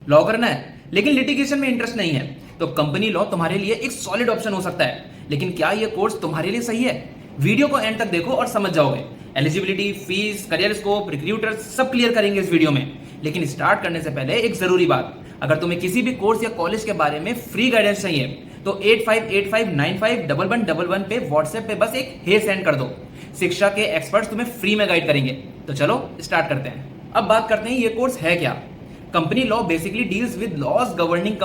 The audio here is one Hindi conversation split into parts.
लॉ करना है लेकिन लिटिगेशन में इंटरेस्ट नहीं है, तो कंपनी लॉ तुम्हारे लिए एक सॉलिड ऑप्शन हो सकता है। लेकिन क्या ये कोर्स तुम्हारे लिए सही है? वीडियो को एंड तक देखो और समझ जाओगे। Eligibility, fees, career scope, recruiter सब क्लियर करेंगे इस वीडियो में। लेकिन स्टार्ट करने से पहले एक जरूरी बात, अगर तुम्हें किसी भी कोर्स या कॉलेज के बारे में फ्री गाइडेंस चाहिए तो 8585951111 पे व्हाट्सएप पे बस एक हे सेंड कर दो। शिक्षा के एक्सपर्ट्स तुम्हें फ्री में गाइड करेंगे। तो चलो स्टार्ट करते हैं। अब बात करते हैं ये कोर्स है क्या। Company law basically deals with laws governing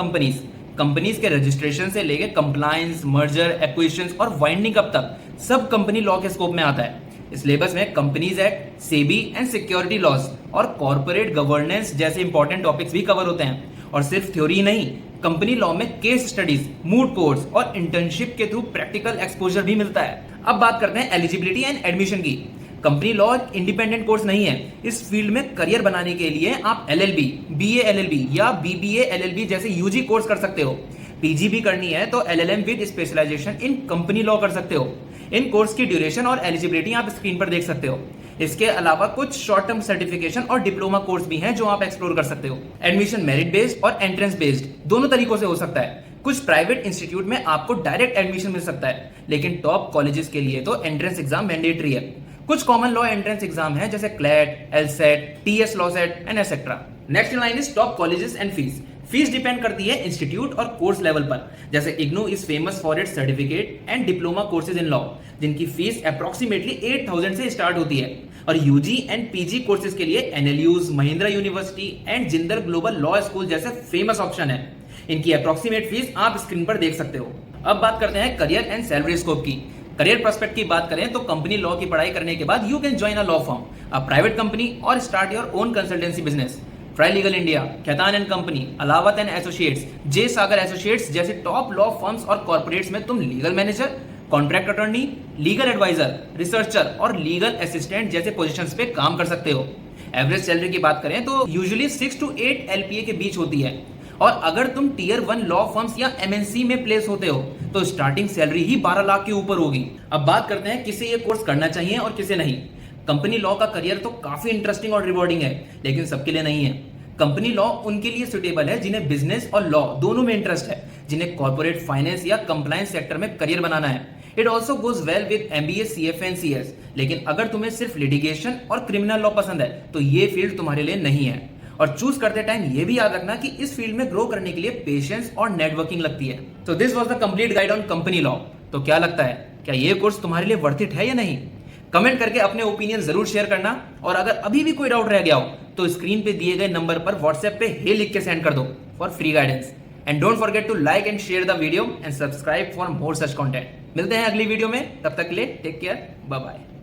companies के रजिस्ट्रेशन से लेके कंप्लायंस, मर्जर, एक्विजिशंस और वाइंडिंग अप तक सब कंपनी लॉ के स्कोप में आता है। इस सिलेबस में companies act, SEBI and security laws और कॉर्पोरेट गवर्नेंस जैसे इंपॉर्टेंट टॉपिक्स भी कवर होते हैं। और सिर्फ थ्योरी नहीं, कंपनी लॉ में केस स्टडीज, मूड कोर्ट्स और इंटर्नशिप के थ्रू प्रैक्टिकल एक्सपोजर भी मिलता है। अब बात करते हैं एलिजिबिलिटी एंड एडमिशन की। कंपनी लॉ एक इंडिपेंडेंट कोर्स नहीं है। इस फील्ड में करियर बनाने के लिए आप एलएलबी, बीए एलएलबी या बीबीए एलएलबी जैसे यूजी कोर्स कर सकते हो। पीजी भी करनी है तो LLM with specialization in company law कर सकते हो। इन कोर्स की ड्यूरेशन और एलिजिबिलिटी आप स्क्रीन पर देख सकते हो। इसके अलावा कुछ शॉर्ट टर्म सर्टिफिकेशन और डिप्लोमा कोर्स भी हैं जो आप एक्सप्लोर कर सकते हो। एडमिशन मेरिट बेस्ड और एंट्रेंस बेस्ड दोनों तरीकों से हो सकता है। कुछ प्राइवेट इंस्टीट्यूट में आपको डायरेक्ट एडमिशन मिल सकता है, लेकिन टॉप कॉलेजेस के लिए तो एंट्रेंस एग्जाम मैंडेटरी है। कुछ कॉमन लॉ एंट्रेंस एग्जाम है जैसे CLAT, LSAT, TS LAWCET and etcetera. Next in line is top colleges and fees. Fees depend करती है इंस्टीट्यूट और कोर्स लेवल पर। जैसे IGNOU is famous for its certificate and diploma courses in law, जिनकी फीस अप्रोक्सीमेटली 8,000 से स्टार्ट होती है। और यूजी एंड पीजी कोर्सेज के लिए NLUs, Mahindra university and Jindal global law school जैसे फेमस ऑप्शन है। इनकी अप्रोक्सीमेट फीस आप स्क्रीन पर देख सकते हो। अब बात करते हैं करियर एंड सैलरी स्कोप की। करियर प्रोस्पेक्ट की बात करें तो कंपनी लॉ की पढ़ाई करने के बाद you can join a law firm, a private company और start your own consultancy business. Trilegal India, Khaitan and company, अलावत and associates, J Sagar associates जैसे टॉप लॉ फर्म्स और कॉर्पोरेट्स में तुम legal manager, contract attorney, legal advisor, researcher और लीगल असिस्टेंट जैसे पोजीशंस पे काम कर सकते हो। एवरेज सैलरी की बात करें तो यूजुअली 6 to 8 एलपीए के बीच होती है। और अगर तुम टियर 1 लॉ फर्म्स या एमएनसी में प्लेस होते हो तो स्टार्टिंग सैलरी ही 12 लाख के ऊपर होगी। अब बात करते हैं किसे ये कोर्स करना चाहिए और किसे नहीं। कंपनी लॉ का करियर तो काफी इंटरेस्टिंग और रिवॉर्डिंग है, लेकिन सबके लिए नहीं है। कंपनी लॉ उनके लिए सुटेबल है जिन्हें बिजनेस और लॉ दोनों में इंटरेस्ट है, जिन्हें कॉर्पोरेट फाइनेंस या कंप्लायंस सेक्टर में करियर बनाना है। It also goes well with MBA, CFA and CS. लेकिन अगर तुम्हें सिर्फ लिटिगेशन और क्रिमिनल लॉ पसंद है तो ये फील्ड तुम्हारे लिए नहीं है। और चूज करते टाइम ये भी याद रखना कि इस फील्ड में ग्रो करने के लिए पेशेंस और नेटवर्किंग लगती है। तो this was the complete guide on company law. तो क्या लगता है, क्या ये कोर्स तुम्हारे लिए वर्थ इट है या नहीं? कमेंट करके अपने ओपिनियन जरूर शेयर करना। और अगर अभी भी कोई डाउट रह गया हो तो स्क्रीन पे दिए गए नंबर पर व्हाट्सएप पे हे लिख के सेंड कर दो for free guidance. And don't forget to like and share the video and subscribe for more such content. मिलते हैं अगली वीडियो में, तब तक के लिए टेक केयर, बाय बाय।